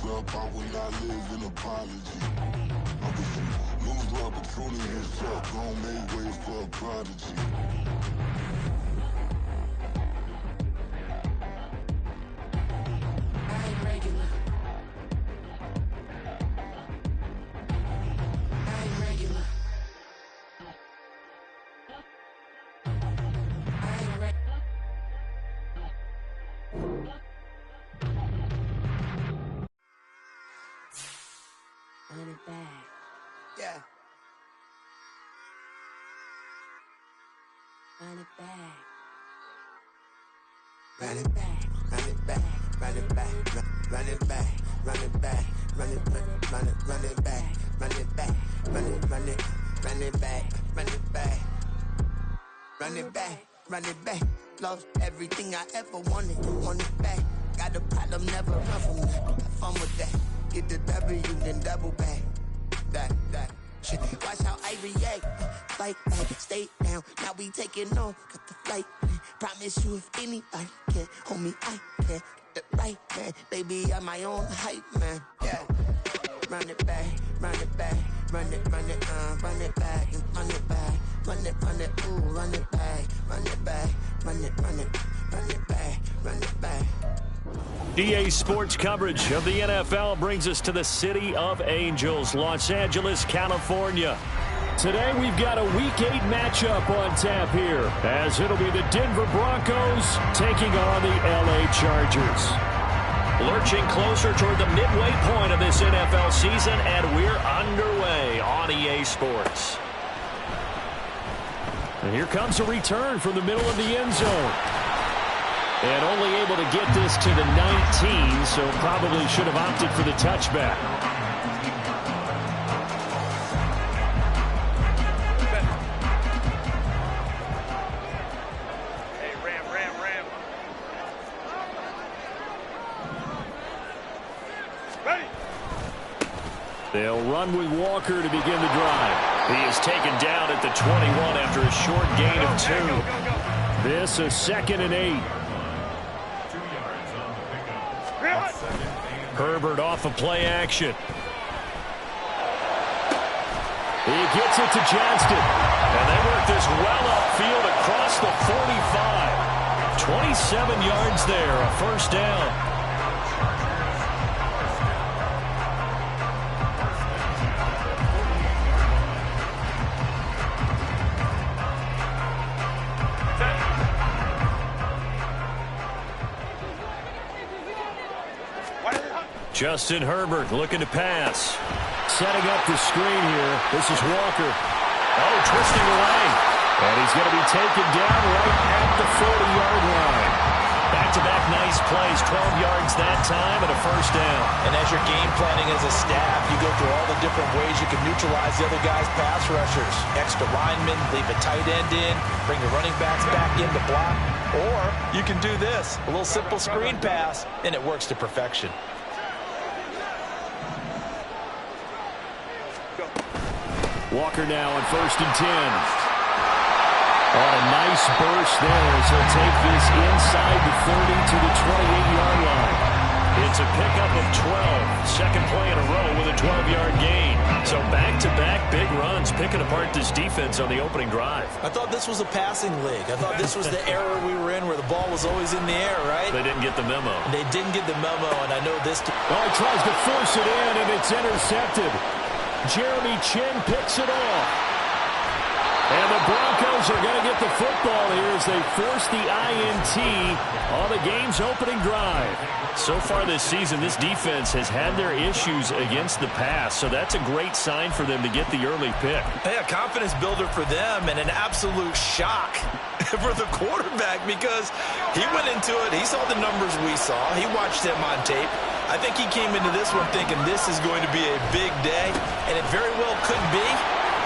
up, I will not live in apology. Lose the opportunity, it's up, gon' make way for a prodigy. Run it back. Yeah. Run it back. Run it back. Run it back. Run it back. Run it back. Run it back. Run it back. Run it back. Run it back. Run it back. Run it back. Run it back. Run it back. Run it back. Lost everything I ever wanted. Want it back. Got a problem, never run from that. Have fun with that. Get the W, then double back. That shit. Watch how I react. Fight back, stay down. Now we taking off. Got the flight. Promise you if anybody can hold me, I can. Get the right man. Baby, I'm my own hype man. Yeah. Run it back, run it back, run it back, run it back, run it back, ooh, run it back, run it back, run it back, run it back. EA Sports coverage of the NFL brings us to the City of Angels, Los Angeles, California. Today we've got a Week 8 matchup on tap here, as it'll be the Denver Broncos taking on the LA Chargers. Lurching closer toward the midway point of this NFL season, and we're underway on EA Sports. And here comes a return from the middle of the end zone. And only able to get this to the 19, so probably should have opted for the touchback. Hey, Ram. Ready. They'll run with Walker to begin the drive. He is taken down at the 21 after a short gain of 2. This a 2nd and 8. Herbert off of play action. He gets it to Johnston. And they work this well upfield across the 45. 27 yards there, a first down. Justin Herbert looking to pass. Setting up the screen here. This is Walker. Oh, twisting away. And he's going to be taken down right at the 40-yard line. Back-to-back nice plays. 12 yards that time and a first down. And as you're game planning as a staff, you go through all the different ways you can neutralize the other guy's pass rushers. Extra linemen, leave a tight end in, bring the running backs back in to block. Or you can do this, a little simple screen pass, and it works to perfection. Walker now on 1st and 10. On a nice burst there as he'll take this inside the 30 to the 28-yard line. It's a pickup of 12. Second play in a row with a 12-yard gain. So back-to-back big runs picking apart this defense on the opening drive. I thought this was a passing league. I thought this was the era we were in where the ball was always in the air, right? They didn't get the memo. They didn't get the memo, and I know this. Oh, he tries to force it in, and it's intercepted. Jeremy Chinn picks it off. And the Broncos are going to get the football here as they force the INT on the game's opening drive. So far this season, this defense has had their issues against the pass, so that's a great sign for them to get the early pick. Hey, a confidence builder for them and an absolute shock for the quarterback because he went into it. He saw the numbers we saw. He watched them on tape. I think he came into this one thinking this is going to be a big day, and it very well could be.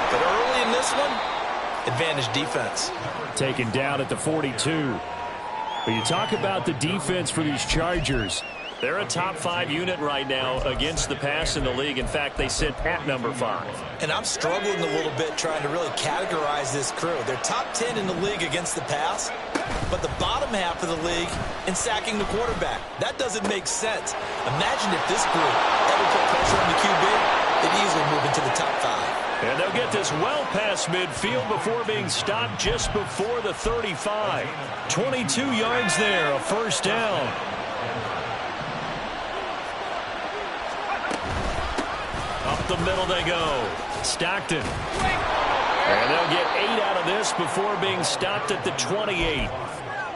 But early in this one, advantage defense. Taken down at the 42. But you talk about the defense for these Chargers. They're a top 5 unit right now against the pass in the league. In fact, they sit at number 5. And I'm struggling a little bit trying to really categorize this crew. They're top 10 in the league against the pass, but the bottom half of the league in sacking the quarterback. That doesn't make sense. Imagine if this group ever put pressure on the QB, they'd easily move into the top 5. And they'll get this well past midfield before being stopped just before the 35. 22 yards there, a first down. Up the middle they go. Stockton. And they'll get 8 out of this before being stopped at the 28.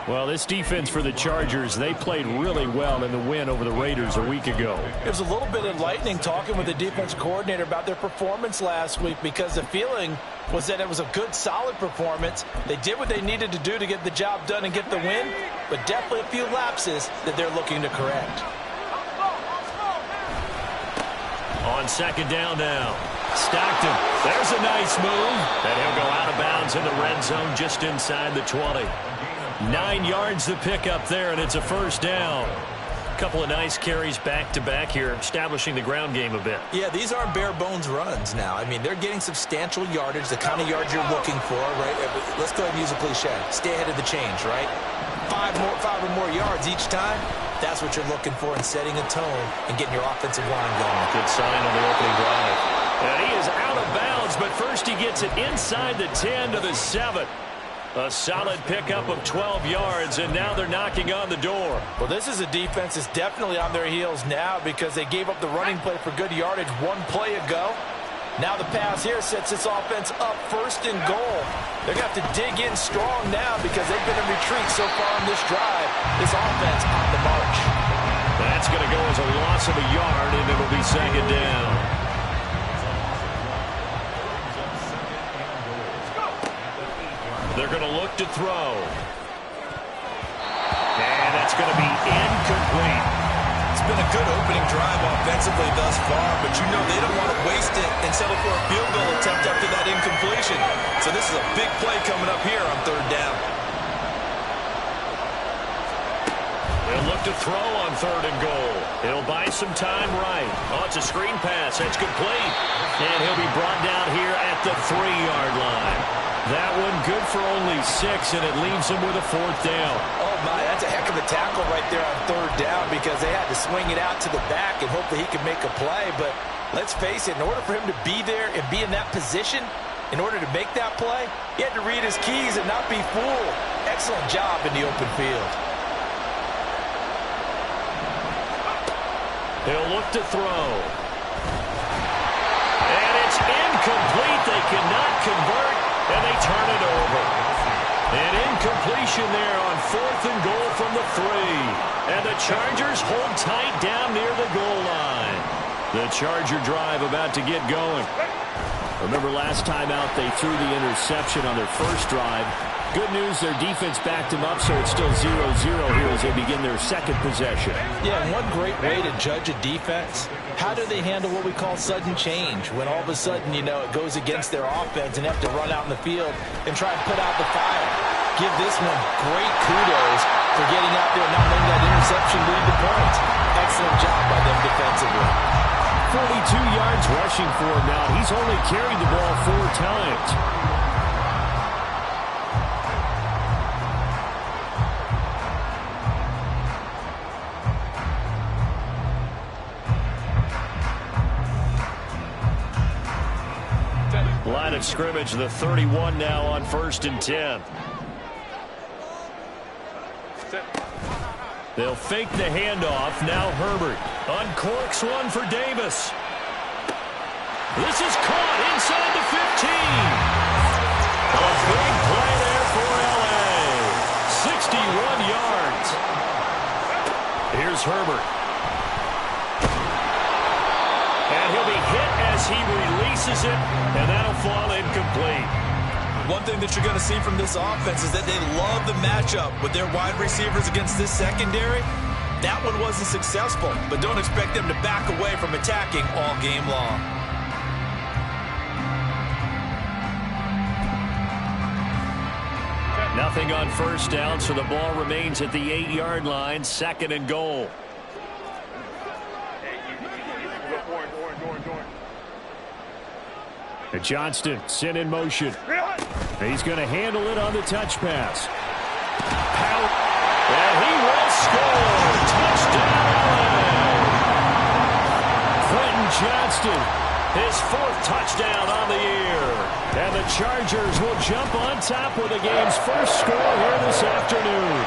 Well, this defense for the Chargers, they played really well in the win over the Raiders a week ago. It was a little bit enlightening talking with the defense coordinator about their performance last week, because the feeling was that it was a good, solid performance. They did what they needed to do to get the job done and get the win, but definitely a few lapses that they're looking to correct. On second down now. Stockton, there's a nice move. And he'll go out of bounds in the red zone just inside the 20. 9 yards to pick up there, and it's a first down. A couple of nice carries back-to-back here, establishing the ground game a bit. Yeah, these aren't bare-bones runs now. I mean, they're getting substantial yardage, the kind of yards you're looking for, right? Let's go ahead and use a cliche. Stay ahead of the change, right? 5 or more yards each time. That's what you're looking for in setting a tone and getting your offensive line going. Good sign on the opening drive. And he is out of bounds, but first he gets it inside the 10 to the 7. A solid pickup of 12 yards, and now they're knocking on the door. Well, this is a defense that's definitely on their heels now, because they gave up the running play for good yardage one play ago. Now the pass here sets this offense up first and goal. They're going to have to dig in strong now because they've been in retreat so far on this drive. This offense on the march. That's going to go as a loss of a yard, and it'll be second down. They're going to look to throw. And that's going to be incomplete. It's been a good opening drive offensively thus far, but you know they don't want to waste it and settle for a field goal attempt after that incompletion. So this is a big play coming up here on third down. They'll look to throw on third and goal. He'll buy some time right. Oh, it's a screen pass. That's complete. And he'll be brought down here at the 3-yard line. That one good for only 6, and it leaves him with a fourth down. Oh, my, that's a heck of a tackle right there on third down, because they had to swing it out to the back and hope that he could make a play. But let's face it, in order for him to be there and be in that position, in order to make that play, he had to read his keys and not be fooled. Excellent job in the open field. He'll look to throw. And it's incomplete. They cannot convert, and they turn it over. An incompletion there on fourth and goal from the 3. And the Chargers hold tight down near the goal line. The Charger drive about to get going. Remember last time out they threw the interception on their first drive. Good news, their defense backed them up, so it's still 0-0 here as they begin their second possession. Yeah, and one great way to judge a defense, how do they handle what we call sudden change? When all of a sudden, you know, it goes against their offense and they have to run out in the field and try and put out the fire. Give this one great kudos for getting out there and not letting that interception lead to points. Excellent job by them defensively. 42 yards rushing for him now. He's only carried the ball 4 times. Line of scrimmage, the 31 now on 1st and 10. They'll fake the handoff. Now Herbert uncorks one for Davis. This is caught inside the 15. A big play there for L.A. 61 yards. Here's Herbert. And he'll be hit as he releases it, and that'll fall incomplete. One thing that you're going to see from this offense is that they love the matchup with their wide receivers against this secondary. That one wasn't successful, but don't expect them to back away from attacking all game long. Nothing on first down, so the ball remains at the 8-yard line, 2nd and goal. And Johnston sent in motion. He's going to handle it on the touch pass. And he will score. Touchdown. Quentin Johnston, his 4th touchdown on the year. And the Chargers will jump on top with the game's first score here this afternoon.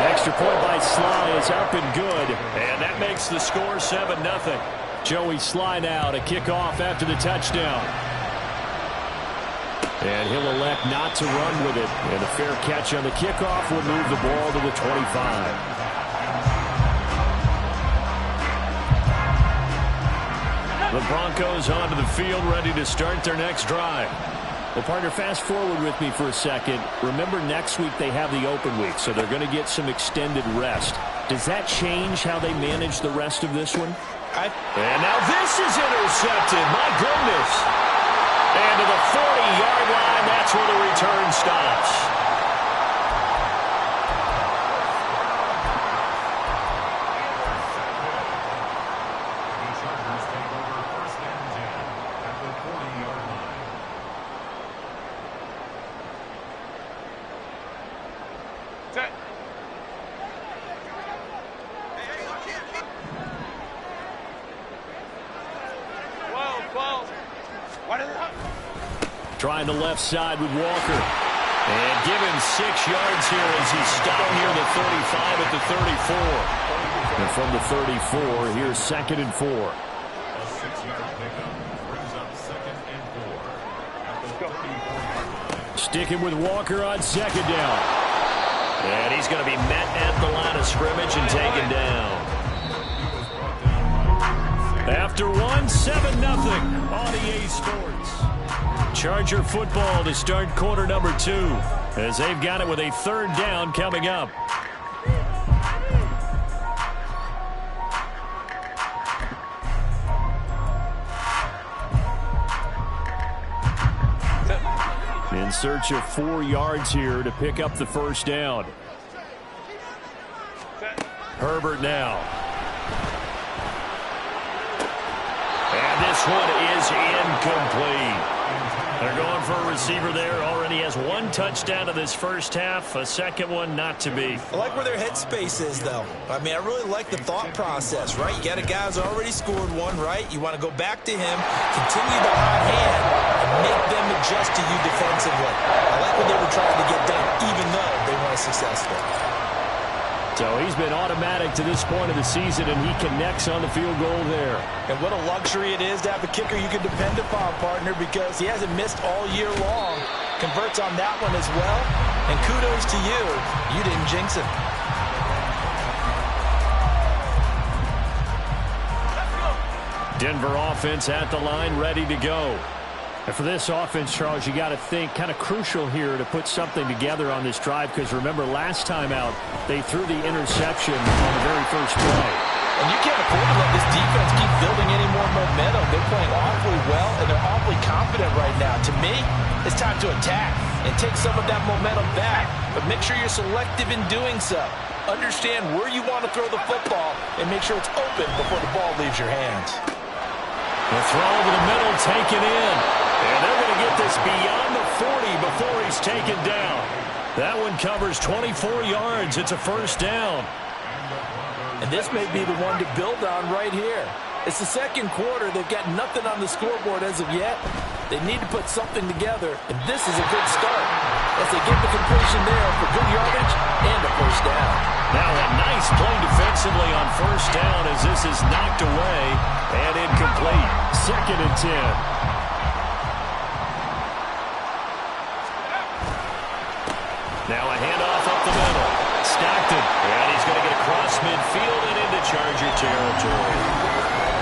Extra point by Sly is up and good. And that makes the score 7-0. Joey Sly now to kick off after the touchdown. And he'll elect not to run with it. And a fair catch on the kickoff will move the ball to the 25. The Broncos onto the field, ready to start their next drive. Well, partner, fast forward with me for a second. Remember, next week they have the open week, so they're going to get some extended rest. Does that change how they manage the rest of this one? And now this is intercepted. My goodness. And to the 40-yard line, that's where the return stops. Trying the left side with Walker. And give him 6 yards here as he's stopped near the 35 at the 34. And from the 34, here's 2nd and 4. A 6-yard pickup brings up 2nd and 4 at the 34. Sticking with Walker on 2nd down. And he's going to be met at the line of scrimmage and taken down. After 7-0 on EA Sports. Charger football to start quarter number 2 as they've got it with a 3rd down coming up. In search of 4 yards here to pick up the 1st down. Herbert now. And this one is incomplete. They're going for a receiver there. Already has 1 touchdown in this first half. A second one not to be. I like where their headspace is, though. I mean, I really like the thought process, right? You got a guy who's already scored 1, right? You want to go back to him, continue the hot hand, and make them adjust to you defensively. I like what they were trying to get done, even though they weren't successful. So he's been automatic to this point of the season, and he connects on the field goal there. And what a luxury it is to have a kicker you can depend upon, partner, because he hasn't missed all year long. Converts on that one as well. And kudos to you. You didn't jinx him. Denver offense at the line, ready to go. And for this offense, Charles, you got to think kind of crucial here to put something together on this drive, because remember last time out they threw the interception on the very first play. And you can't afford to let this defense keep building any more momentum. They're playing awfully well, and they're awfully confident right now. To me, it's time to attack and take some of that momentum back, but make sure you're selective in doing so. Understand where you want to throw the football and make sure it's open before the ball leaves your hands. The throw over the middle, taken in. And they're going to get this beyond the 40 before he's taken down. That one covers 24 yards. It's a 1st down. And this may be the one to build on right here. It's the 2nd quarter. They've got nothing on the scoreboard as of yet. They need to put something together, and this is a good start as they get the completion there for good yardage and a 1st down. Now a nice play defensively on 1st down as this is knocked away and incomplete. 2nd and 10. Now a handoff up the middle. Stockton. And he's going to get across midfield and into Charger territory.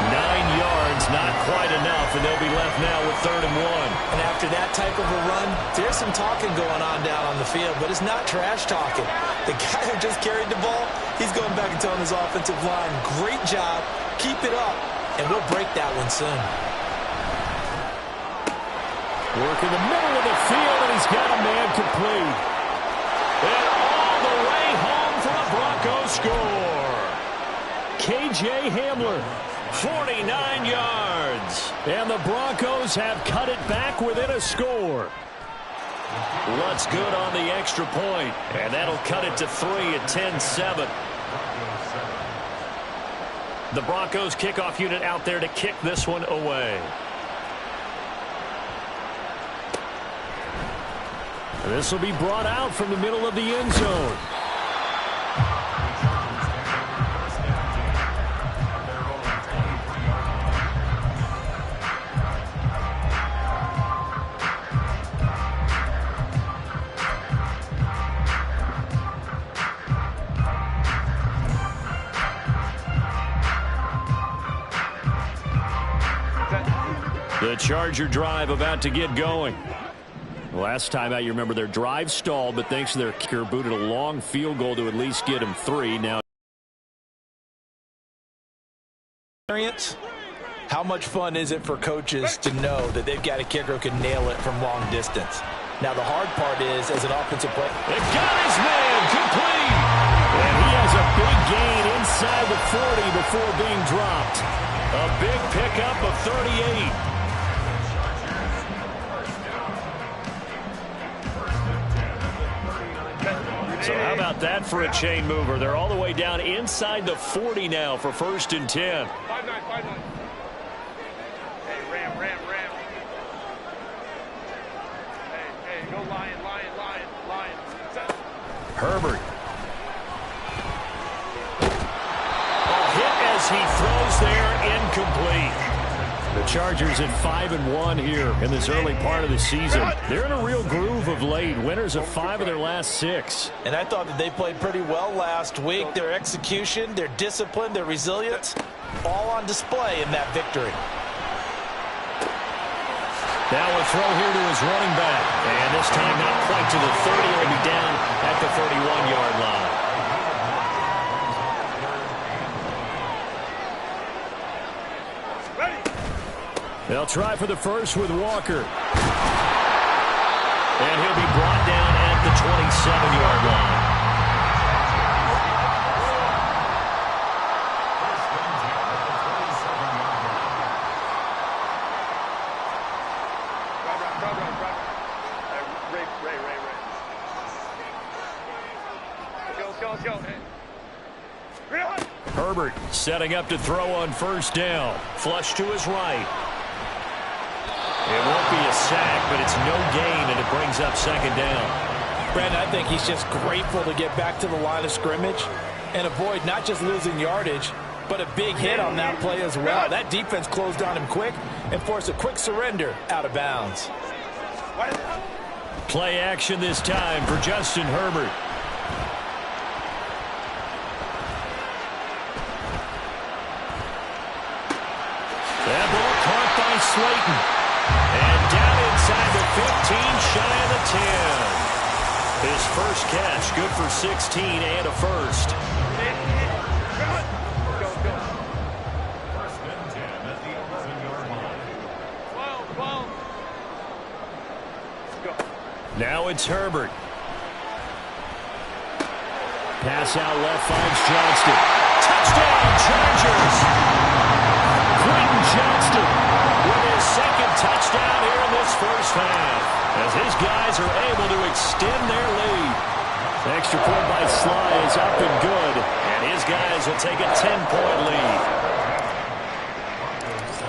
9 yards, not quite enough, and they'll be left now with 3rd and 1. And after that type of a run, there's some talking going on down on the field, but it's not trash talking. The guy who just carried the ball, he's going back and telling his offensive line, great job, keep it up, and we'll break that one soon. Work in the middle of the field, and he's got a man complete. And all the way home for the Broncos score. KJ Hamler, 49 yards. And the Broncos have cut it back within a score. What's good on the extra point, and that'll cut it to 3 at 10-7. The Broncos kickoff unit out there to kick this one away. This will be brought out from the middle of the end zone. The Charger drive about to get going. Last time out, you remember their drive stalled, but thanks to their kicker, booted a long field goal to at least get him 3. Now, how much fun is it for coaches to know that they've got a kicker who can nail it from long distance? Now, the hard part is, as an offensive player, it got his man complete. And he has a big gain inside the 40 before being dropped. A big pickup of 38. So how about that for a chain mover? They're all the way down inside the 40 now for 1st and 10. 5-9. Hey, Ram. Hey, go Lion. Herbert. A hit as he throws there, incomplete. The Chargers at 5-1 here in this early part of the season. They're in a real groove of late. Winners of 5 of their last 6. And I thought that they played pretty well last week. Their execution, their discipline, their resilience, all on display in that victory. Now a throw here to his running back. And this time not quite to the 30. He'll be down at the 31-yard line. They'll try for the first with Walker. And he'll be brought down at the 27-yard line. Let's go. Herbert setting up to throw on 1st down. Flush to his right. It won't be a sack, but it's no gain, and it brings up 2nd down. Brandon, I think he's just grateful to get back to the line of scrimmage and avoid not just losing yardage, but a big hit on that play as well. That defense closed on him quick and forced a quick surrender out of bounds. Play action this time for Justin Herbert. That ball caught by Slayton. And down inside the 15, shy of the 10. His first catch, good for 16 and a first. Go. 1st and 10 at the 11-yard line. 12. Go. Now it's Herbert. Pass out left finds Johnston. Touchdown, Chargers! Quentin Johnston with his 2nd touchdown here in this first half, as his guys are able to extend their lead. Extra point by Sly is up and good, and his guys will take a 10-point lead.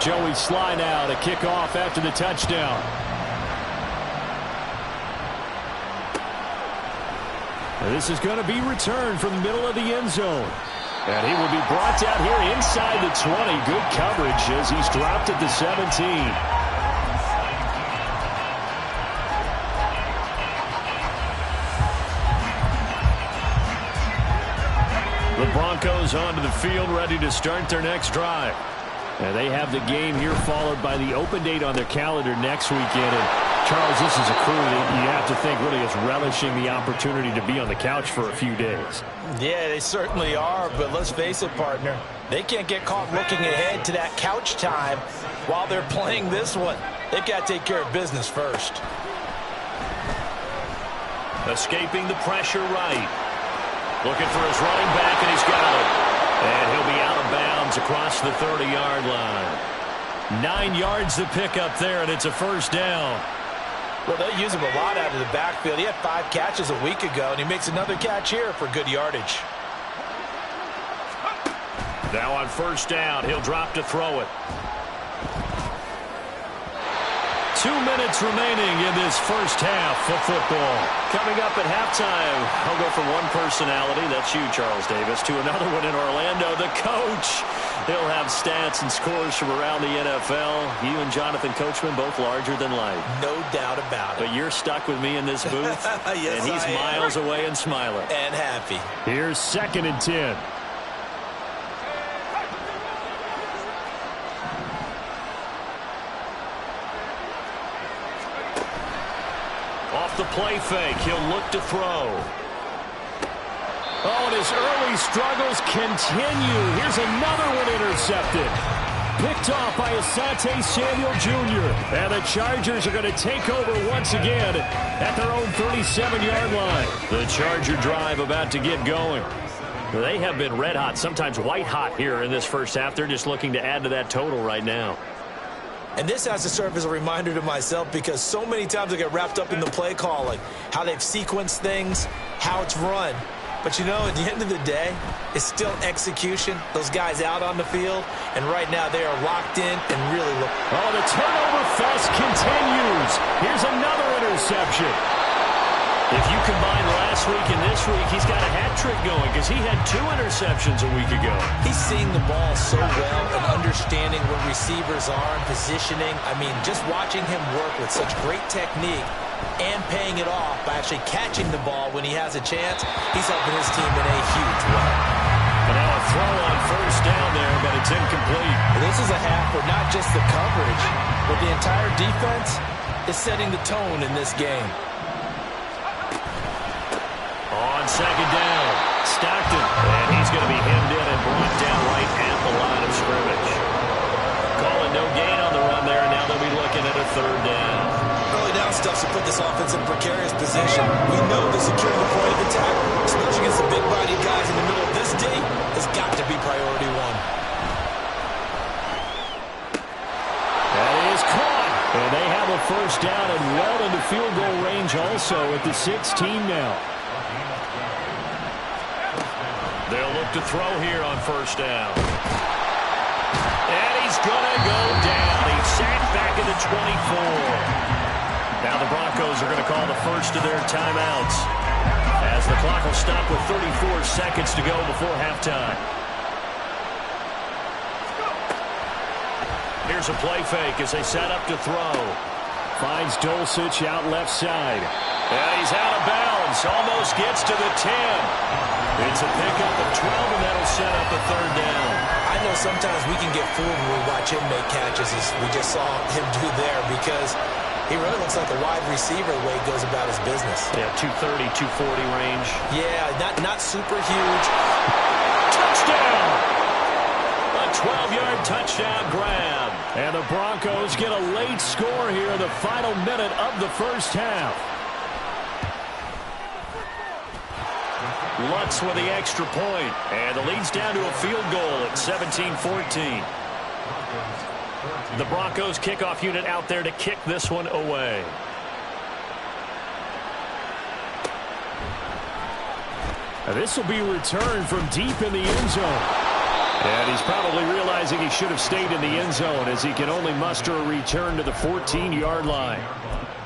Joey Sly now to kick off after the touchdown. This is going to be returned from the middle of the end zone. And he will be brought down here inside the 20. Good coverage as he's dropped at the 17. The Broncos onto the field, ready to start their next drive. And they have the game here followed by the open date on their calendar next weekend. And Charles, this is a crew that you have to think really is relishing the opportunity to be on the couch for a few days. Yeah, they certainly are, but let's face it, partner. They can't get caught looking ahead to that couch time while they're playing this one. They've got to take care of business first. Escaping the pressure right. Looking for his running back, and he's got it. And he'll be out of bounds across the 30-yard line. 9 yards to pick up there, and it's a first down. Well, they use him a lot out of the backfield. He had 5 catches a week ago, and he makes another catch here for good yardage. Now on first down, he'll drop to throw it. 2 minutes remaining in this first half of football. Coming up at halftime, I'll go from one personality, that's you, Charles Davis, to another one in Orlando, the coach. He'll have stats and scores from around the NFL. You and Jonathan Coachman, both larger than life. No doubt about it. But you're stuck with me in this booth, yes, and he's miles away and smiling. And happy. Here's 2nd and 10. Off the play fake, he'll look to throw. Oh, and his early struggles continue. Here's another one intercepted. Picked off by Asante Samuel Jr. And the Chargers are going to take over once again at their own 37-yard line. The Charger drive about to get going. They have been red hot, sometimes white hot here in this first half. They're just looking to add to that total right now. And this has to serve as a reminder to myself because so many times I get wrapped up in the play calling, how they've sequenced things, how it's run. But, you know, at the end of the day, it's still execution. Those guys out on the field, and right now they are locked in and really look. Oh, the turnover fest continues. Here's another interception. If you combine last week and this week, he's got a hat trick going because he had 2 interceptions a week ago. He's seeing the ball so well and understanding where receivers are and positioning. I mean, just watching him work with such great technique and paying it off by actually catching the ball when he has a chance, he's helping his team in a huge way. And now a throw on first down there, but it's incomplete. This is a half where not just the coverage, but the entire defense is setting the tone in this game. On second down, Stockton, and he's going to be hemmed in and brought down right at the line of scrimmage. Calling no gain on the run there, and now they'll be looking at a 3rd down. Early down stuff should put this offense in a precarious position. We know the securing the point of attack, especially against the big-bodied guys in the middle of this D, has got to be priority 1. That is caught, and they have a first down and well into field goal range also at the 16 now. They'll look to throw here on first down. And he's going to go down. He's sacked back at the 24. Now the Broncos are going to call the first of their timeouts as the clock will stop with 34 seconds to go before halftime. Here's a play fake as they set up to throw. Finds Dulcich out left side. And he's out of bounds. Almost gets to the 10. It's a pickup of 12, and that'll set up a 3rd down. I know sometimes we can get fooled when we watch him make catches, as we just saw him do there, because he really looks like a wide receiver the way he goes about his business. Yeah, 230, 240 range. Yeah, not super huge. Touchdown! A 12-yard touchdown grab. And the Broncos get a late score here in the final minute of the first half. Lutz with the extra point, and the lead's down to a field goal at 17-14. The Broncos kickoff unit out there to kick this one away. And this will be returned from deep in the end zone. And he's probably realizing he should have stayed in the end zone as he can only muster a return to the 14-yard line.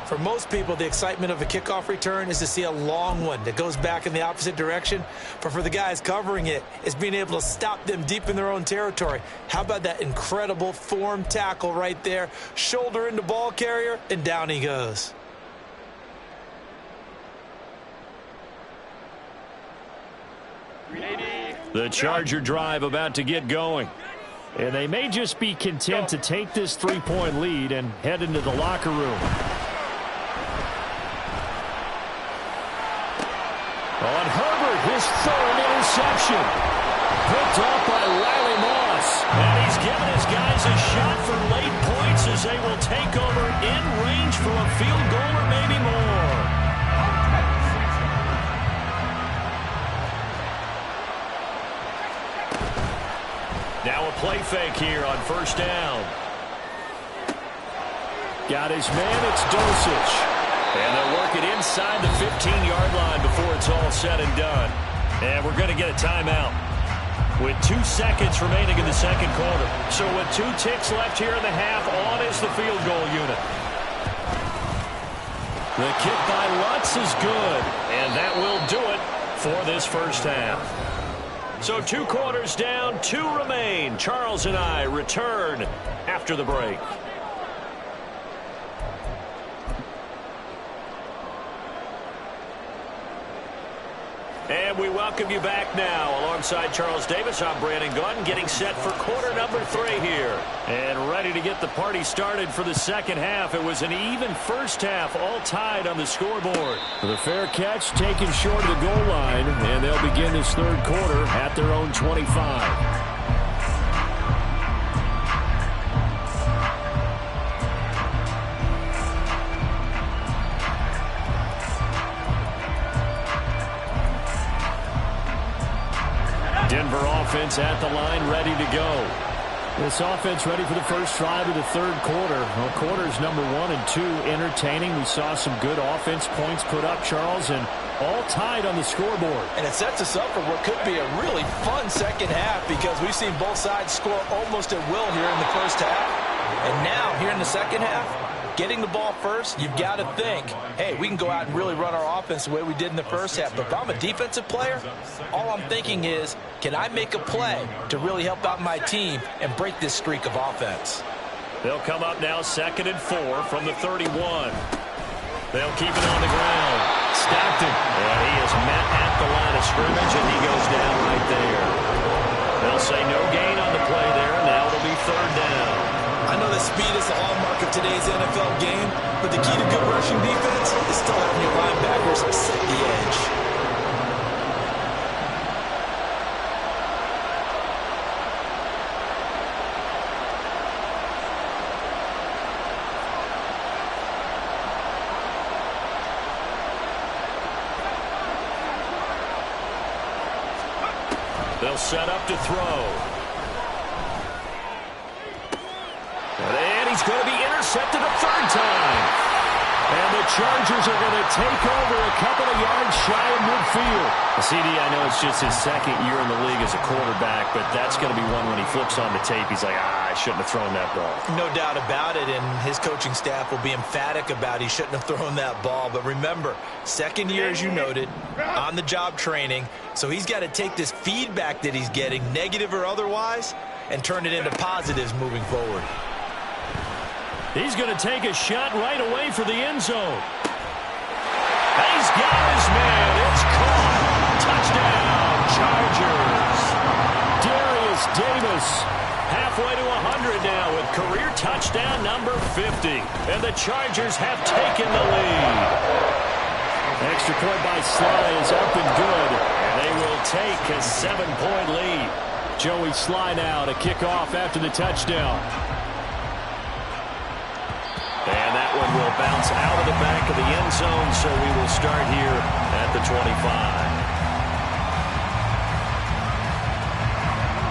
For most people, the excitement of a kickoff return is to see a long one that goes back in the opposite direction. But for the guys covering it, it's being able to stop them deep in their own territory. How about that incredible form tackle right there? Shoulder into ball carrier, and down he goes. The Charger drive about to get going. And they may just be content to take this 3-point lead and head into the locker room. On Herbert, his 3rd interception. Picked off by Riley Moss. And he's given his guys a shot for late points as they will take over in range for a field goal or maybe more. Now a play fake here on first down. Got his man, it's Dulcich. And they'll work it inside the 15-yard line before it's all said and done. And we're going to get a timeout with 2 seconds remaining in the second quarter. So with 2 ticks left here in the half, on is the field goal unit. The kick by Lutz is good, and that will do it for this first half. So 2 quarters down, 2 remain. Charles and I return after the break. And we welcome you back now. Alongside Charles Davis, I'm Brandon Gaudin, getting set for quarter number 3 here. And ready to get the party started for the second half. It was an even first half, all tied on the scoreboard. The fair catch taken short of the goal line, and they'll begin this third quarter at their own 25. Denver offense at the line, ready to go. This offense ready for the first drive of the third quarter. Well, quarters number 1 and 2 entertaining. We saw some good offense points put up, Charles, and all tied on the scoreboard. And it sets us up for what could be a really fun second half because we've seen both sides score almost at will here in the first half. And now, here in the second half, getting the ball first, you've got to think, hey, we can go out and really run our offense the way we did in the first half. But if I'm a defensive player, all I'm thinking is, can I make a play to really help out my team and break this streak of offense? They'll come up now 2nd and 4 from the 31. They'll keep it on the ground. Stockton. And he is met at the line of scrimmage, and he goes down right there. They'll say no gain on the play there. Now it'll be 3rd down. I know that speed is the hallmark of today's NFL game, but the key to good rushing defense is still having your linebackers set the edge. They'll set up to throw. And he's going to be intercepted a 3rd time. And the Chargers are going to take over a couple of yards shy of midfield. CD, I know it's just his 2nd year in the league as a quarterback, but that's going to be one when he flips on the tape, he's like, I shouldn't have thrown that ball. No doubt about it, and his coaching staff will be emphatic about he shouldn't have thrown that ball. But remember, 2nd year, as you noted, on-the-job training, so he's got to take this feedback that he's getting, negative or otherwise, and turn it into positives moving forward. He's going to take a shot right away for the end zone. He's got his man. It's caught. Touchdown, Chargers. Darius Davis halfway to 100 now with career touchdown number 50. And the Chargers have taken the lead. Extra point by Sly is up and good. And they will take a 7-point lead. Joey Sly now to kick off after the touchdown. And that one will bounce out of the back of the end zone, so we will start here at the 25.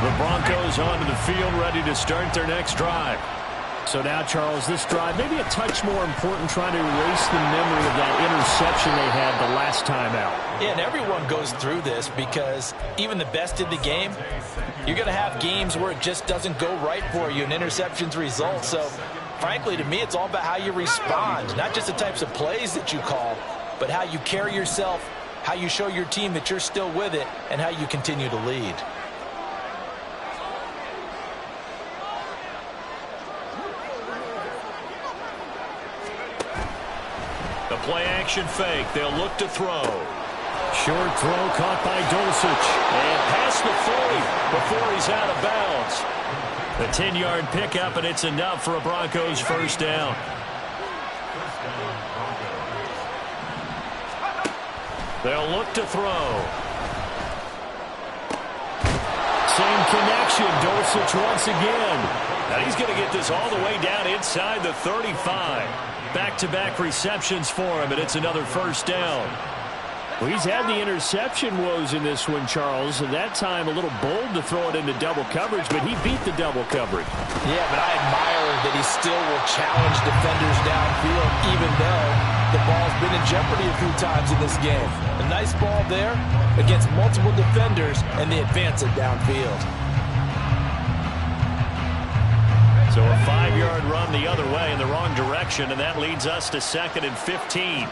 The Broncos onto the field, ready to start their next drive. So now, Charles, this drive maybe a touch more important, trying to erase the memory of that interception they had the last time out. Yeah, and everyone goes through this because even the best in the game, you're going to have games where it just doesn't go right for you, and interceptions result. So, frankly, to me, it's all about how you respond, not just the types of plays that you call, but how you carry yourself, how you show your team that you're still with it, and how you continue to lead. The play-action fake. They'll look to throw. Short throw caught by Dulcich. And past the 40 before he's out of bounds. The 10-yard pickup, and it's enough for a Broncos first down. They'll look to throw. Same connection. Dulcich once again. And he's going to get this all the way down inside the 35. Back-to-back receptions for him, and it's another first down. Well, he's had the interception woes in this one, Charles. At that time, a little bold to throw it into double coverage, but he beat the double coverage. Yeah, but I admire that he still will challenge defenders downfield, even though the ball's been in jeopardy a few times in this game. A nice ball there against multiple defenders, and they advance it downfield. So a 5-yard run the other way in the wrong direction, and that leads us to 2nd and 15.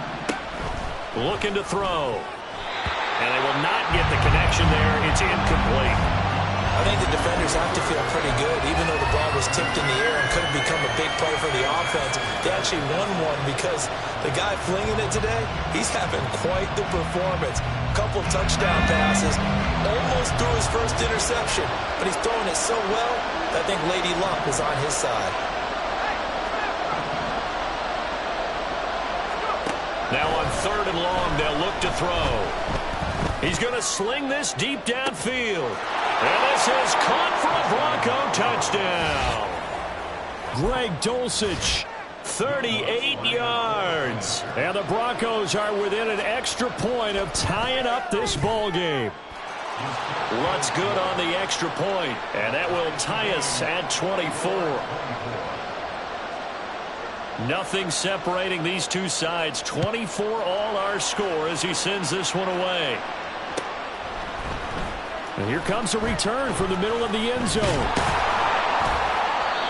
Looking to throw. And they will not get the connection there. It's incomplete. I think the defenders have to feel pretty good, even though the ball was tipped in the air and could have become a big play for the offense. They actually won one because the guy flinging it today, he's having quite the performance. A couple of touchdown passes, almost threw his first interception, but he's throwing it so well that I think Lady Luck is on his side. Now on 3rd and long, they'll look to throw. He's going to sling this deep downfield. And this is caught for a Bronco touchdown. Greg Dulcich, 38 yards. And the Broncos are within an extra point of tying up this ball game. Lutz good on the extra point, and that will tie us at 24. Nothing separating these two sides. 24 all our score as he sends this one away. And here comes a return from the middle of the end zone.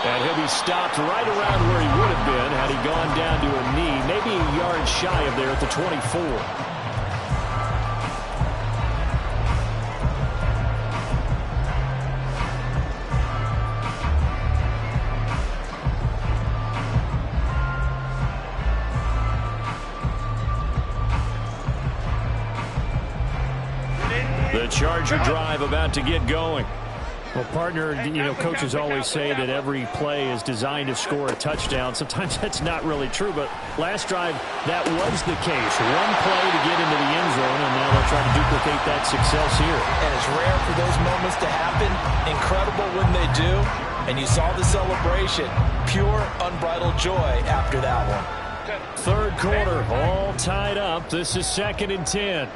And he'll be stopped right around where he would have been had he gone down to a knee, maybe a yard shy of there at the 24. The Charger drive about to get going. Well, partner, coaches always say that every play is designed to score a touchdown. Sometimes that's not really true, but last drive, that was the case. One play to get into the end zone, and now they'll try to duplicate that success here. And it's rare for those moments to happen. Incredible when they do. And you saw the celebration. Pure, unbridled joy after that one. 3rd quarter, all tied up. This is 2nd and 10.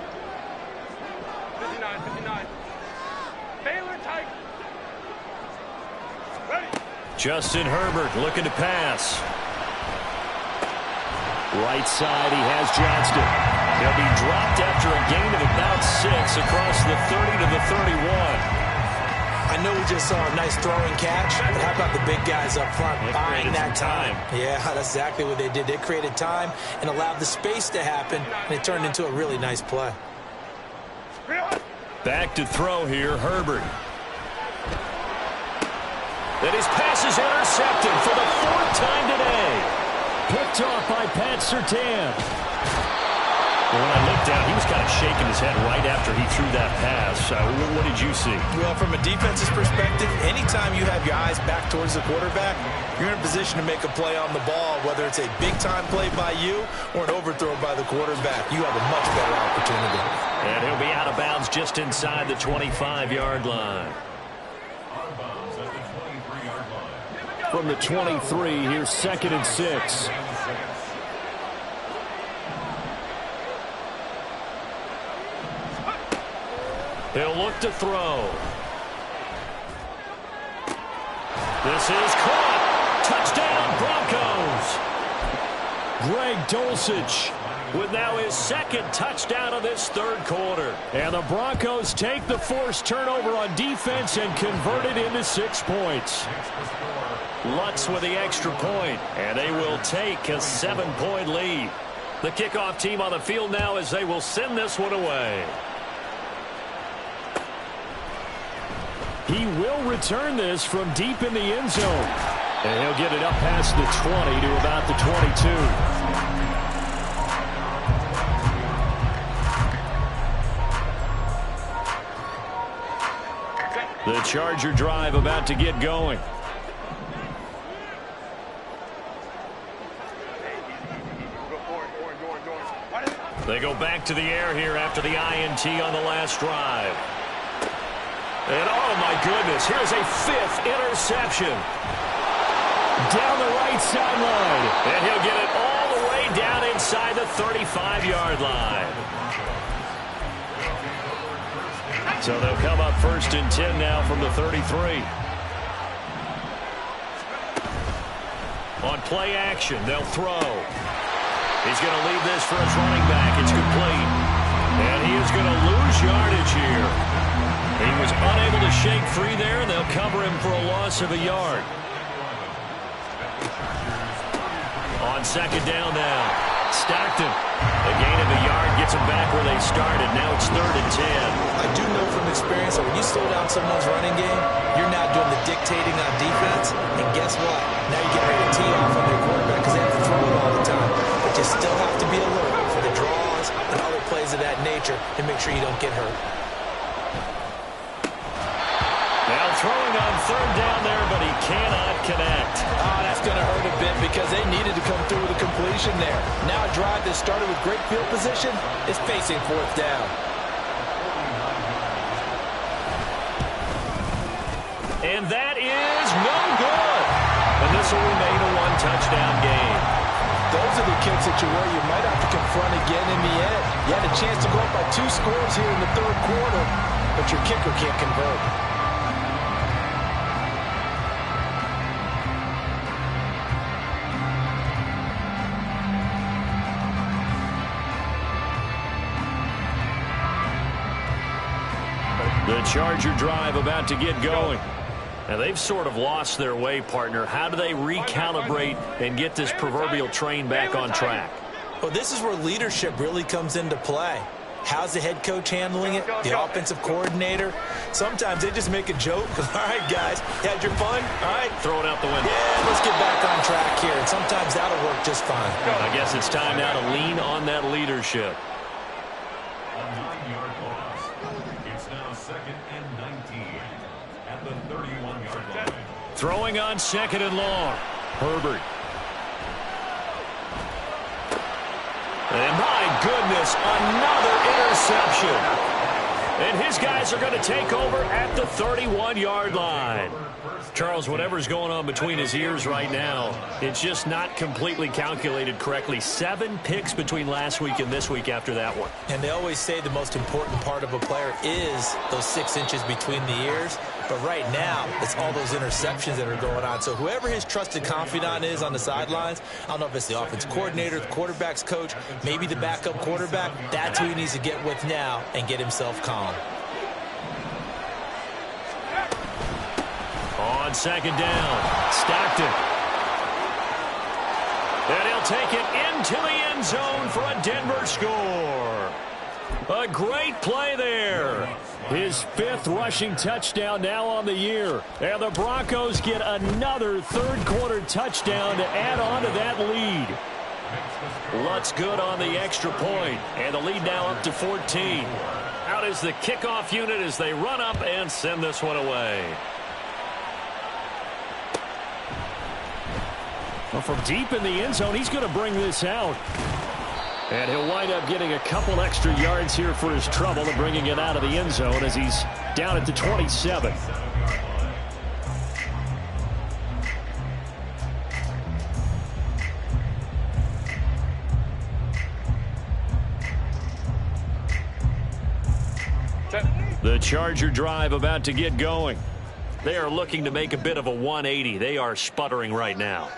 Justin Herbert looking to pass. Right side, he has Johnston. He'll be dropped after a gain of about 6 across the 30 to the 31. I know we just saw a nice throwing catch, but how about the big guys up front buying that time? Yeah, that's exactly what they did. They created time and allowed the space to happen, and it turned into a really nice play. Back to throw here, Herbert. And his pass is intercepted for the 4th time today. Picked off by Pat Surtain. Well, when I looked down, he was kind of shaking his head right after he threw that pass. What did you see? Well, from a defense's perspective, anytime you have your eyes back towards the quarterback, you're in a position to make a play on the ball, whether it's a big-time play by you or an overthrow by the quarterback. You have a much better opportunity. And he'll be out of bounds just inside the 25-yard line. From the 23, here's 2nd and 6. He'll look to throw. This is caught. Touchdown, Broncos. Greg Dulcich with now his 2nd touchdown of this 3rd quarter. And the Broncos take the forced turnover on defense and convert it into 6 points. Lutz with the extra point, and they will take a 7-point lead. The kickoff team on the field now as they will send this one away. He will return this from deep in the end zone. And he'll get it up past the 20 to about the 22. The Charger drive about to get going. They go back to the air here after the INT on the last drive. And oh my goodness, here's a 5th interception. Down the right sideline. And he'll get it all the way down inside the 35-yard line. So they'll come up 1st and 10 now from the 33. On play action, they'll throw. He's going to leave this for his running back. It's complete. And he is going to lose yardage here. He was unable to shake free there, and they'll cover him for a loss of a yard. On 2nd down now, Stockton. A gain of a yard gets them back where they started. Now it's 3rd and 10. I do know from experience that when you slow down someone's running game, you're not doing the dictating on defense. And guess what? Now you get ready to tee off on their quarterback because they have to throw it all the time. But you still have to be alert for the draws and other plays of that nature and make sure you don't get hurt. Now throwing on 3rd down there, but he cannot connect. Oh, that's going to hurt a bit because they needed to come through with a completion there. Now a drive that started with great field position is facing 4th down. And that is no good. And this will remain a 1-touchdown game. Those are the kicks that you might have to confront again in the end. You had a chance to go up by 2 scores here in the 3rd quarter, but your kicker can't convert. The Charger drive about to get going. Now, they've sort of lost their way, partner. How do they recalibrate and get this proverbial train back on track? Well, this is where leadership really comes into play. How's the head coach handling it? The offensive coordinator? Sometimes they just make a joke. All right, guys, you had your fun? All right. Throw it out the window. Yeah, let's get back on track here. And sometimes that'll work just fine. I guess it's time now to lean on that leadership. A 9-yard loss. It's now 2nd and 19 at the 31-yard line. Throwing on 2nd and long. Herbert. And my goodness, another interception. And his guys are going to take over at the 31-yard line. Charles, whatever's going on between his ears right now, it's just not completely calculated correctly. 7 picks between last week and this week after that one. And they always say the most important part of a player is those 6 inches between the ears. But right now, it's all those interceptions that are going on. So whoever his trusted confidant is on the sidelines, I don't know if it's the offense coordinator, the quarterback's coach, maybe the backup quarterback, that's who he needs to get with now and get himself calm. On 2nd down, Stockton. And he'll take it into the end zone for a Denver score. A great play there. His 5th rushing touchdown now on the year. And the Broncos get another 3rd quarter touchdown to add on to that lead. Lutz good on the extra point. And the lead now up to 14. Out is the kickoff unit as they run up and send this one away. Well, from deep in the end zone, he's going to bring this out. And he'll wind up getting a couple extra yards here for his trouble and bringing it out of the end zone as he's down at the 27. The Charger drive about to get going. They are looking to make a bit of a 180. They are sputtering right now.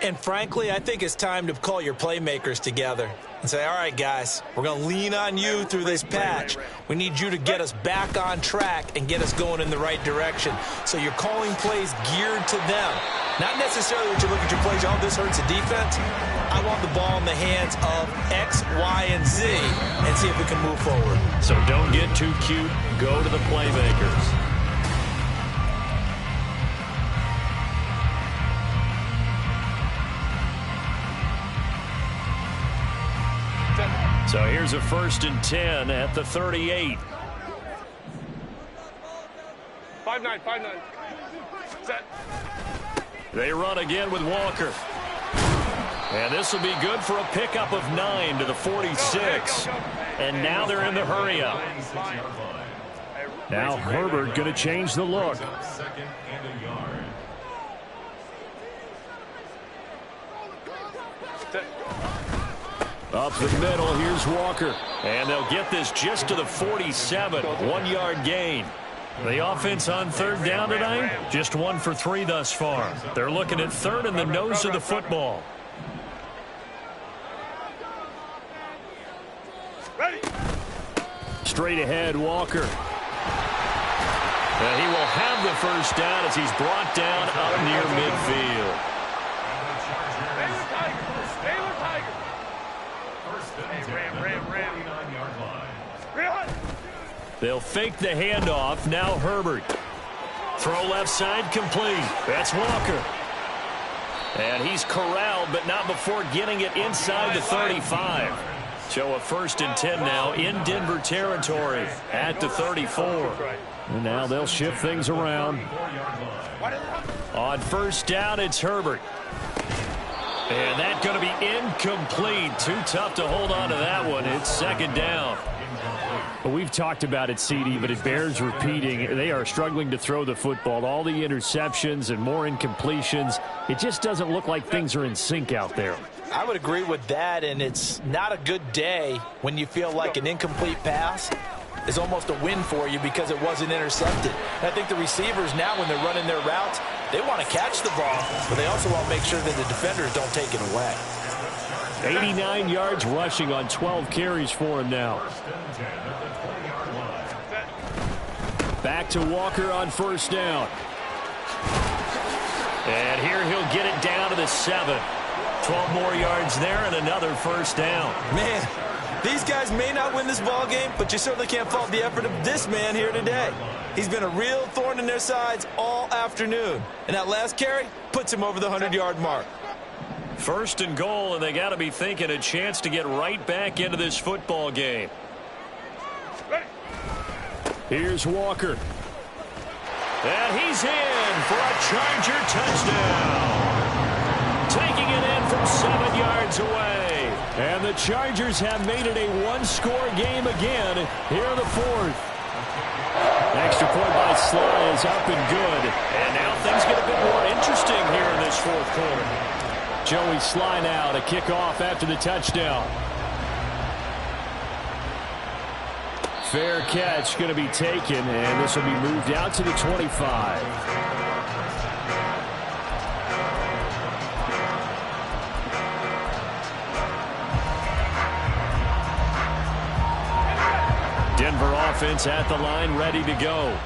And frankly, I think it's time to call your playmakers together and say, all right, guys, we're going to lean on you through this patch. We need you to get us back on track and get us going in the right direction. So you're calling plays geared to them. Not necessarily that you look at your plays, oh, this hurts the defense. I want the ball in the hands of X, Y, and Z and see if we can move forward. So don't get too cute. Go to the playmakers. So here's a 1st and 10 at the 38. 5-9, 5-9. Set. They run again with Walker. And this will be good for a pickup of 9 to the 46. And now they're in the hurry-up. Now Herbert going to change the look. 2nd and a yard. Up the middle, here's Walker. And they'll get this just to the 47, 1-yard gain. The offense on third down tonight, just 1 for 3 thus far. They're looking at third and the nose of the football. Ready. Straight ahead, Walker. And he will have the first down as he's brought down up near midfield. Baylor Tiger. Baylor Tiger. They'll fake the handoff. Now Herbert. Throw left side complete. That's Walker. And he's corralled, but not before getting it inside the 35. So a 1st and 10 now in Denver territory at the 34. And now they'll shift things around. On first down, it's Herbert. And that's going to be incomplete. Too tough to hold on to that one. It's 2nd down. Well, we've talked about it, CD, but it bears repeating. They are struggling to throw the football. All the interceptions and more incompletions. It just doesn't look like things are in sync out there. I would agree with that, and it's not a good day when you feel like an incomplete pass is almost a win for you because it wasn't intercepted. And I think the receivers now, when they're running their routes, they want to catch the ball, but they also want to make sure that the defenders don't take it away. 89 yards rushing on 12 carries for him now. Back to Walker on first down. And here he'll get it down to the 7. 12 more yards there and another first down. Man, these guys may not win this ball game, but you certainly can't fault the effort of this man here today. He's been a real thorn in their sides all afternoon. And that last carry puts him over the 100-yard mark. 1st and goal, and they got to be thinking a chance to get right back into this football game. Here's Walker. And he's in for a Charger touchdown. Taking it in from 7 yards away. And the Chargers have made it a one-score game again here in the 4th. Extra point by Sly is up and good. And now things get a bit more interesting here in this 4th quarter. Joey Sly now to kick off after the touchdown. Fair catch going to be taken, and this will be moved out to the 25. Denver offense at the line, ready to go.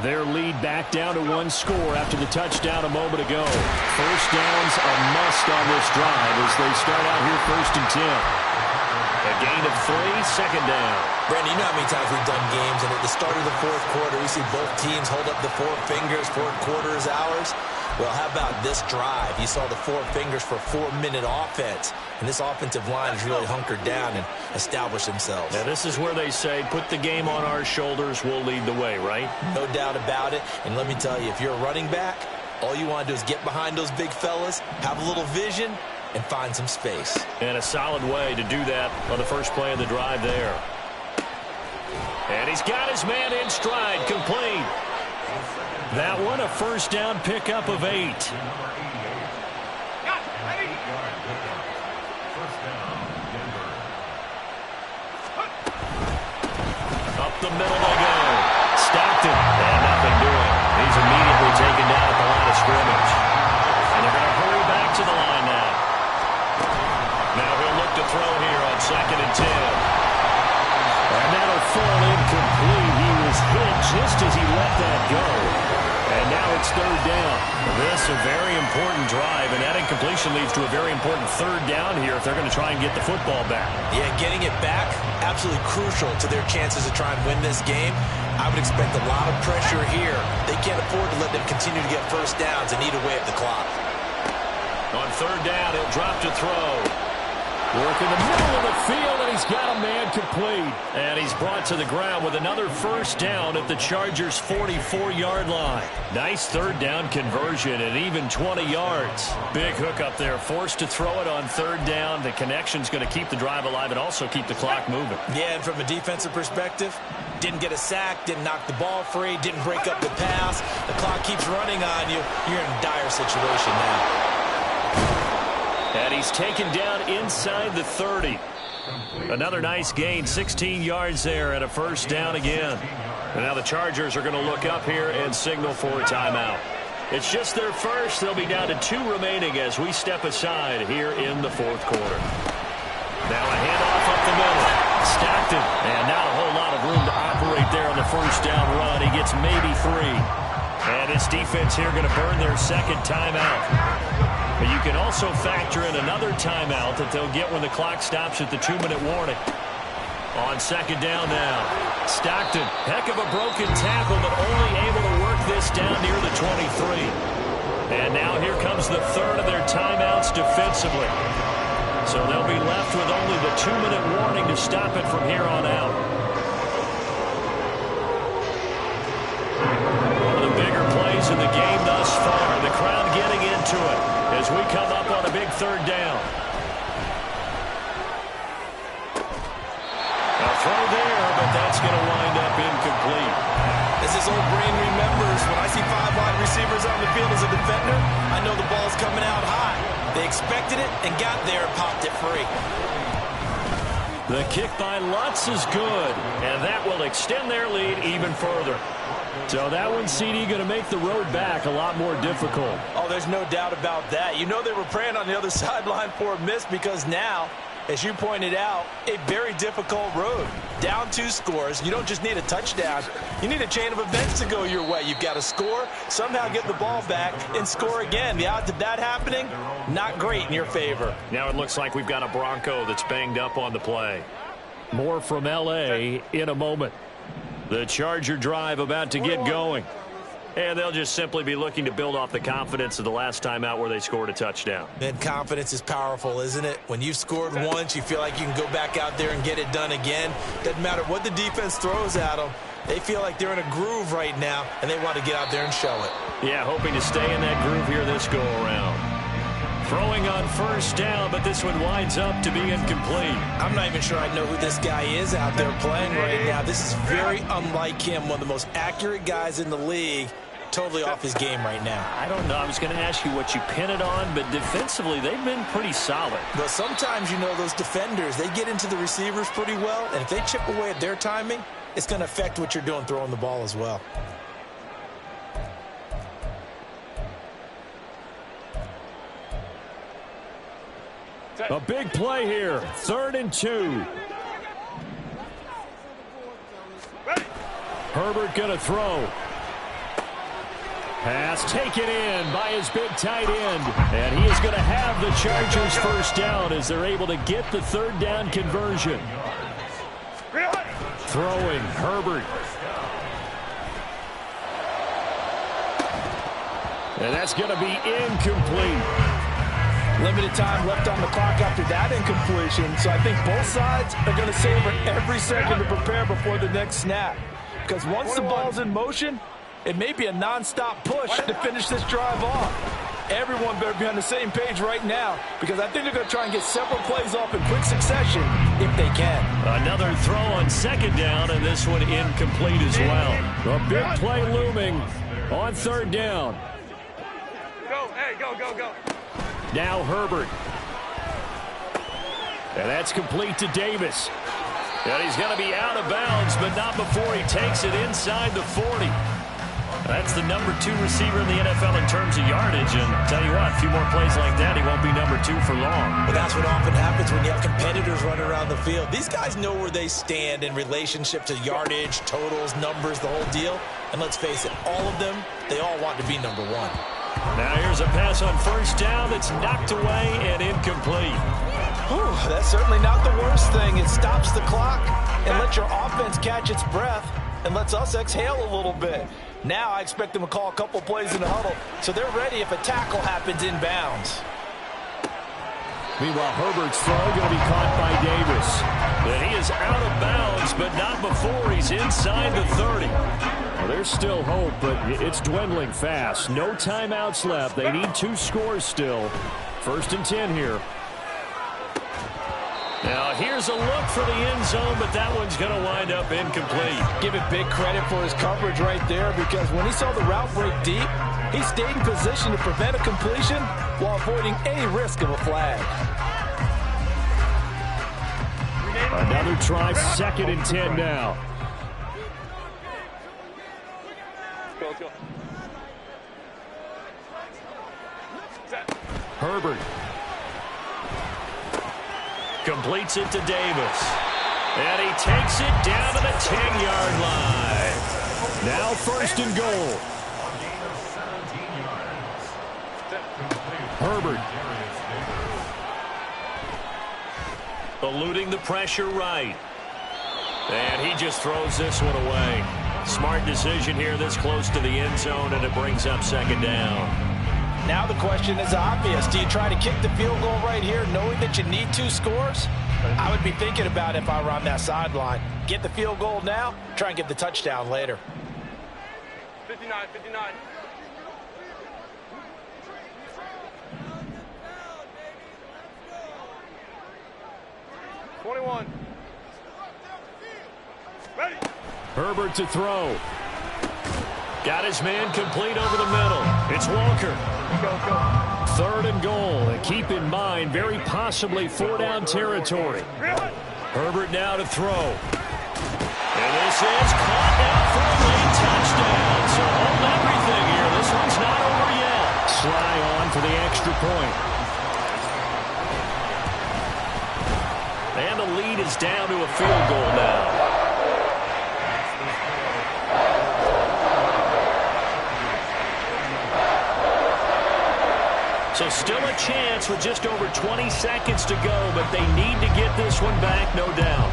Their lead back down to 1 score after the touchdown a moment ago. First down's a must on this drive as they start out here 1st and 10. A gain of 3, 2nd down. Brandon, you know how many times we've done games, and at the start of the 4th quarter, we see both teams hold up the 4 fingers, 4th quarter is ours. Well, how about this drive? You saw the 4 fingers for 4-minute offense, and this offensive line has really hunkered down and established themselves. Now, this is where they say, put the game on our shoulders, we'll lead the way, right? No doubt about it, and let me tell you, if you're a running back, all you want to do is get behind those big fellas, have a little vision, and find some space. And a solid way to do that on the first play of the drive there. And he's got his man in stride, complete. That one a first down pickup of 8. Up the middle they go. Stockton, and nothing doing. He's immediately taken down at the line of scrimmage. And they're going to hurry back to the line now. Now he'll look to throw here on 2nd and 10. And that'll fall incomplete. He was hit just as he let that go. And now it's 3rd down. This a very important drive, and that incompletion leads to a very important 3rd down here if they're going to try and get the football back. Yeah, getting it back, absolutely crucial to their chances to try and win this game. I would expect a lot of pressure here. They can't afford to let them continue to get first downs and eat away at the clock. On 3rd down, he'll drop to throw. Work in the middle of the field, and he's got a man complete. And he's brought to the ground with another first down at the Chargers' 44-yard line. Nice 3rd down conversion and even 20 yards. Big hook up there, forced to throw it on 3rd down. The connection's going to keep the drive alive and also keep the clock moving. Yeah, and from a defensive perspective, didn't get a sack, didn't knock the ball free, didn't break up the pass. The clock keeps running on you. You're in a dire situation now. And he's taken down inside the 30. Another nice gain, 16 yards there, and a first down again. And now the Chargers are going to look up here and signal for a timeout. It's just their first. They'll be down to 2 remaining as we step aside here in the fourth quarter. Now a handoff up the middle. Stockton, and not a whole lot of room to operate there on the first down run. He gets maybe 3. And this defense here going to burn their second timeout. But you can also factor in another timeout that they'll get when the clock stops at the 2-minute warning. On second down now, Stockton, heck of a broken tackle, but only able to work this down near the 23. And now here comes the third of their timeouts defensively. So they'll be left with only the 2-minute warning to stop it from here on out. One of the bigger plays in the game thus far. The crowd getting into it as we come up on a big third down. A throw there, but that's going to wind up incomplete. As his old brain remembers, when I see 5 wide receivers on the field as a defender, I know the ball's coming out high. They expected it and got there and popped it free. The kick by Lutz is good, and that will extend their lead even further. So that one, CD, going to make the road back a lot more difficult. Oh, there's no doubt about that. You know they were praying on the other sideline for a miss because now, as you pointed out, a very difficult road. Down 2 scores. You don't just need a touchdown. You need a chain of events to go your way. You've got to score, somehow get the ball back, and score again. The odds of that happening, not great in your favor. Now it looks like we've got a Bronco that's banged up on the play. More from L.A. in a moment. The Charger drive about to get going. And they'll just simply be looking to build off the confidence of the last time out where they scored a touchdown. And confidence is powerful, isn't it? When you've scored once, you feel like you can go back out there and get it done again. Doesn't matter what the defense throws at them. They feel like they're in a groove right now, and they want to get out there and show it. Yeah, hoping to stay in that groove here this go-around. Throwing on first down, but this one winds up to be incomplete. I'm not even sure I know who this guy is out there playing right now. This is very unlike him, one of the most accurate guys in the league. Totally off his game right now. I don't know. I was going to ask you what you pin it on, but defensively, they've been pretty solid. But sometimes, you know, those defenders, they get into the receivers pretty well, and if they chip away at their timing, it's going to affect what you're doing throwing the ball as well. A big play here. 3rd and 2. Herbert going to throw. Pass taken in by his big tight end. And he is going to have the Chargers first down as they're able to get the 3rd down conversion. Throwing, Herbert. And that's going to be incomplete. Limited time left on the clock after that incompletion, so I think both sides are going to savor every second to prepare before the next snap. Because once the ball's in motion, it may be a non-stop push to finish this drive off. Everyone better be on the same page right now, because I think they're going to try and get several plays off in quick succession if they can. Another throw on 2nd down, and this one incomplete as well. A big play looming on 3rd down. Go, hey, go, go, go. Now Herbert. And that's complete to Davis. And he's going to be out of bounds, but not before he takes it inside the 40. That's the number 2 receiver in the NFL in terms of yardage. And tell you what, a few more plays like that, he won't be number 2 for long. But that's what often happens when you have competitors running around the field. These guys know where they stand in relationship to yardage, totals, numbers, the whole deal. And let's face it, all of them, they all want to be number 1. Now here's a pass on first down that's knocked away and incomplete. Whew, that's certainly not the worst thing. It stops the clock and lets your offense catch its breath and lets us exhale a little bit. Now I expect them to call a couple plays in the huddle, so they're ready if a tackle happens inbounds. Meanwhile, Herbert's throw going to be caught by Davis. And he is out of bounds, but not before he's inside the 30. Well, there's still hope, but it's dwindling fast. No timeouts left. They need 2 scores still. 1st and 10 here. Now, here's a look for the end zone, but that one's going to wind up incomplete. Give it big credit for his coverage right there, because when he saw the route break deep, He stayed in position to prevent a completion while avoiding any risk of a flag. Another try, 2nd and 10 now. Let's go. Herbert completes it to Davis. And he takes it down to the 10-yard line. Now 1st and goal. Herbert eluding the pressure right. And he just throws this one away. Smart decision here this close to the end zone, and it brings up 2nd down. Now the question is obvious. Do you try to kick the field goal right here knowing that you need 2 scores? I would be thinking about it if I were on that sideline. Get the field goal now, try and get the touchdown later. 59. 21. Ready. Herbert to throw. Got his man complete over the middle. It's Walker. Go. 3rd and goal. And keep in mind, very possibly 4-down territory. Herbert now to throw. And this is caught now for a late touchdown. So hold everything here. This one's not over yet. Sly on for the extra point. And the lead is down to a field goal now. So still a chance with just over 20 seconds to go, but they need to get this one back, no doubt.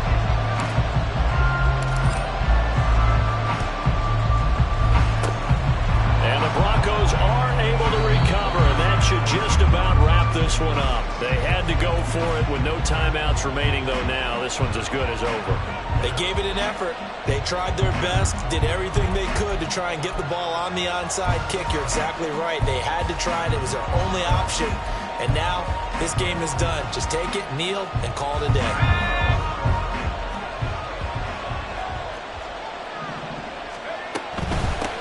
And the Broncos are able to recover, and that should just about wrap this one up. They had to go for it with no timeouts remaining, though now this one's as good as over. They gave it an effort. They tried their best, did everything they could to try and get the ball on the onside kick. You're exactly right. They had to try it. It was their only option. And now this game is done. Just take it, kneel, and call it a day.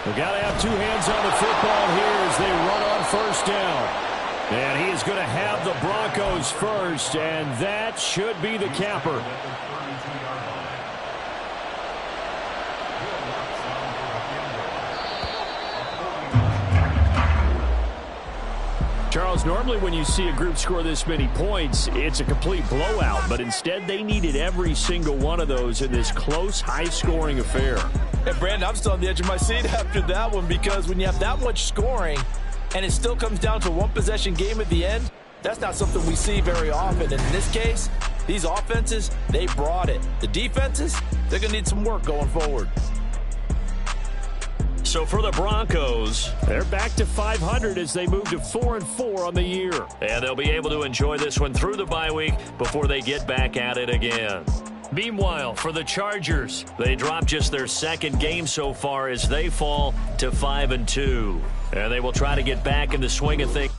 We've got to have 2 hands on the football here as they run on 1st down. And he is going to have the Broncos first, and that should be the capper. Charles, normally when you see a group score this many points, it's a complete blowout. But instead, they needed every single one of those in this close, high-scoring affair. And Brandon, I'm still on the edge of my seat after that one, because when you have that much scoring and it still comes down to a one-possession game at the end, that's not something we see very often. And in this case, these offenses, they brought it. The defenses, they're going to need some work going forward. So for the Broncos, they're back to 500 as they move to 4-4 on the year. And they'll be able to enjoy this one through the bye week before they get back at it again. Meanwhile, for the Chargers, they drop just their 2nd game so far as they fall to 5-2. And they will try to get back in the swing of things.